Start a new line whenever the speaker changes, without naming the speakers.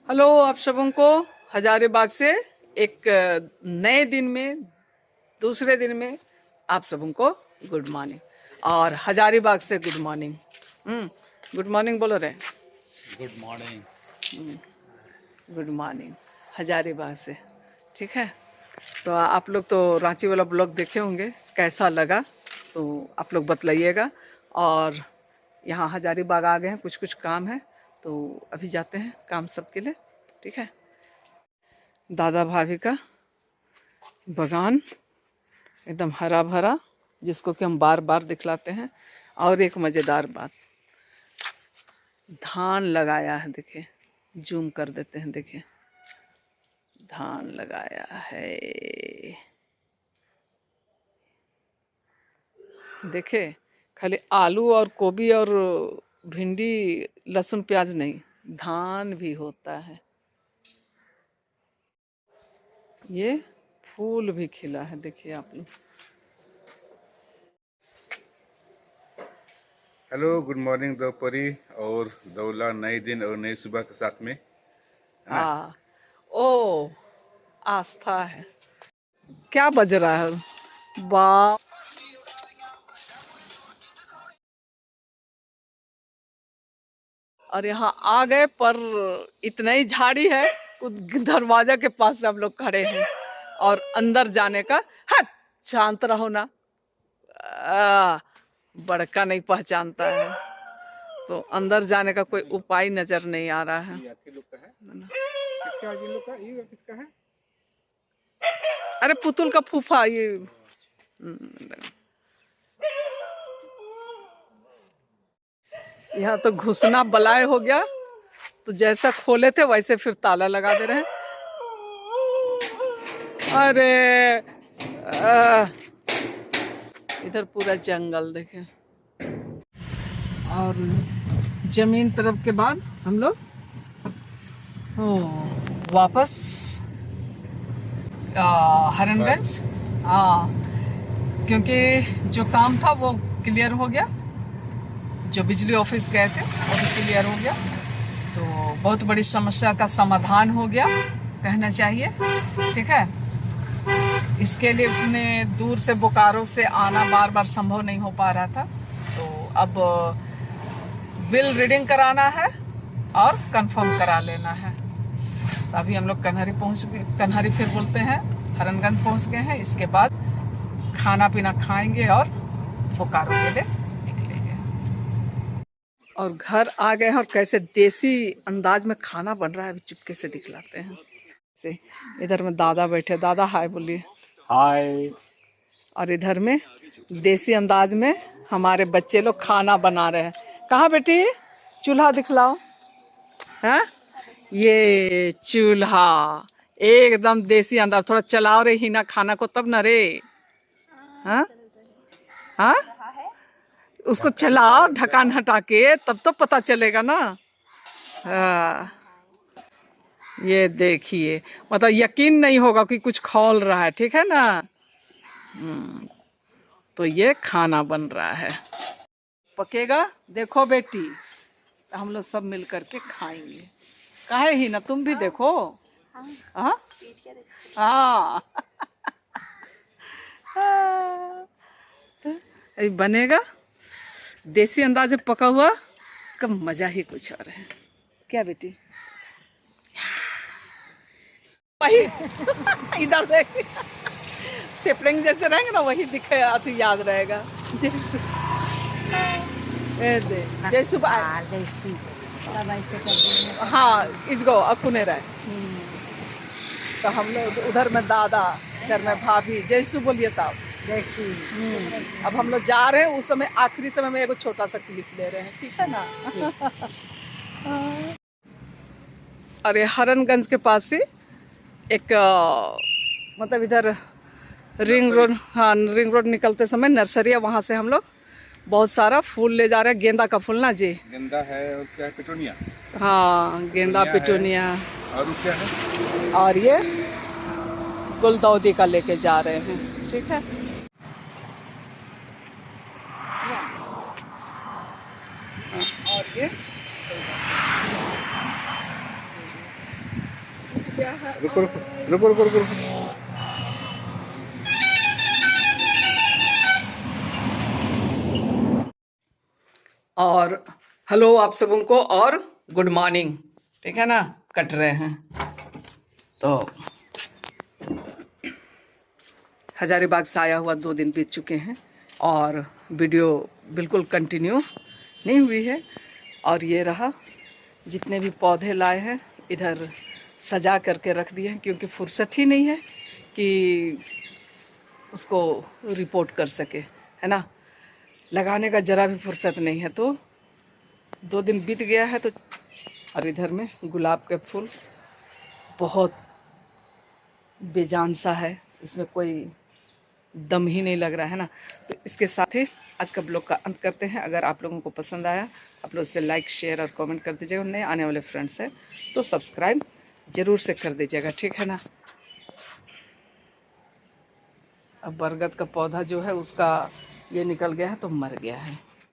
Hello आप सबों को हजारीबाग से एक नए दिन में दूसरे दिन में आप सबों को गुड मॉर्निंग। और हजारीबाग से गुड मॉर्निंग। गुड मॉर्निंग बोलो रे।
Good morning.
Good morning Hazaribagh से। ठीक है, तो आप लोग तो रांची वाला ब्लॉग देखे होंगे, कैसा लगा तो आप लोग बतलाइएगा। और यहाँ हजारीबाग आ गए हैं, कुछ कुछ काम है तो अभी जाते हैं काम सब के लिए। ठीक है, दादा भाभी का बागान एकदम हरा भरा, जिसको कि हम बार बार दिखलाते हैं। और एक मज़ेदार बात, धान लगाया है, देखिए जूम कर देते हैं, देखिए धान लगाया है। देखिए खाली आलू और गोभी और भिंडी लहसुन प्याज नहीं, धान भी होता है। ये फूल भी खिला है, देखिए आप लोग।
हेलो, गुड मॉर्निंग दोपहरी और दौला, नए दिन और नई सुबह के साथ में, है ना।
हाँ, ओ आस्था है। क्या बज रहा है? वाह, और यहाँ आ गए पर इतना ही झाड़ी है, दरवाजा के पास से हम लोग खड़े हैं। और अंदर जाने का हट, शांत रहो ना। बड़का नहीं पहचानता है तो अंदर जाने का कोई उपाय नजर नहीं आ रहा है।
किसका ये किसका है?
अरे पुतुल का फूफा ये। यहाँ तो घुसना बलाय हो गया, तो जैसा खोले थे वैसे फिर ताला लगा दे रहे हैं। अरे इधर पूरा जंगल देखे। और जमीन तरफ के बाद हम लोग वापस हरनगंज। हाँ, क्योंकि जो काम था वो क्लियर हो गया, जो बिजली ऑफिस गए थे वो भी क्लियर हो गया, तो बहुत बड़ी समस्या का समाधान हो गया कहना चाहिए। ठीक है, इसके लिए इतने दूर से बोकारो से आना बार बार संभव नहीं हो पा रहा था, तो अब बिल रीडिंग कराना है और कंफर्म करा लेना है। तो अभी हम लोग कन्हरी फिर बोलते हैं, हरनगंज पहुंच गए हैं। इसके बाद खाना पीना खाएंगे और बोकारो के लिए निकलेंगे। और घर आ गए हैं और कैसे देसी अंदाज में खाना बन रहा है अभी चुपके से दिखलाते हैं। से इधर में दादा बैठे, दादा हाय बोलिए।
हाय।
और इधर में देसी अंदाज में हमारे बच्चे लोग खाना बना रहे हैं। कहाँ बेटी चूल्हा दिखलाओ। हैं, ये चूल्हा एकदम देसी अंदाज। थोड़ा चलाओ रे हिना खाना को तब न रे। हाँ हाँ, उसको चलाओ ढक्कन हटा के, तब तो पता चलेगा ना। ये देखिए, मतलब यकीन नहीं होगा कि कुछ खौल रहा है। ठीक है ना। तो ये खाना बन रहा है, पकेगा देखो बेटी, तो हम लोग सब मिल करके खाएंगे। काहे ही ना, तुम भी देखो। हाँ हाँ। अभी बनेगा देसी अंदाज में पका हुआ का मजा ही कुछ और है। क्या बेटी, वही इधर देख, सेपलिंग जैसे रहेंगे ना वही दिखे, तो याद रहेगा। जैसु हाँ, इसको अकुने रहे। तो हम लोग उधर में दादा, इधर में भाभी। जैसु बोलिए तब जैसु। अब हम लोग जा रहे हैं, उस समय आखिरी समय में एक छोटा सा क्लिप ले रहे हैं। ठीक है ना। अरे हरनगंज के पास ही एक मतलब इधर रिंग रोड, हाँ रिंग रोड निकलते समय नर्सरी है, वहाँ से हम लोग बहुत सारा फूल ले जा रहे हैं। गेंदा का फूल ना जी,
गेंदा है और क्या है, पिटूनिया।
हाँ गेंदा पिटूनिया।
और क्या है,
और ये गुलदाउदी का लेके जा रहे हैं। ठीक है, और ये
रुको रुको रुको रुको रुको रुको।
और हेलो आप सबों को और गुड मॉर्निंग, ठीक है ना। कट रहे हैं तो हजारीबाग से आया हुआ 2 दिन बीत चुके हैं और वीडियो बिल्कुल कंटिन्यू नहीं हुई है। और ये रहा, जितने भी पौधे लाए हैं इधर सजा करके रख दिए हैं, क्योंकि फुर्सत ही नहीं है कि उसको रिपोर्ट कर सके, है ना। लगाने का ज़रा भी फुर्सत नहीं है। तो 2 दिन बीत गया है तो, और इधर में गुलाब के फूल बहुत बेजान सा है, इसमें कोई दम ही नहीं लग रहा है ना। तो इसके साथ ही आज का ब्लॉग का अंत करते हैं। अगर आप लोगों को पसंद आया आप लोग इसे लाइक शेयर और कमेंट कर दीजिएगा। नए आने वाले फ्रेंड्स हैं तो सब्सक्राइब ज़रूर से कर दीजिएगा, ठीक है ना। अब बरगद का पौधा जो है उसका ये निकल गया है तो मर गया है।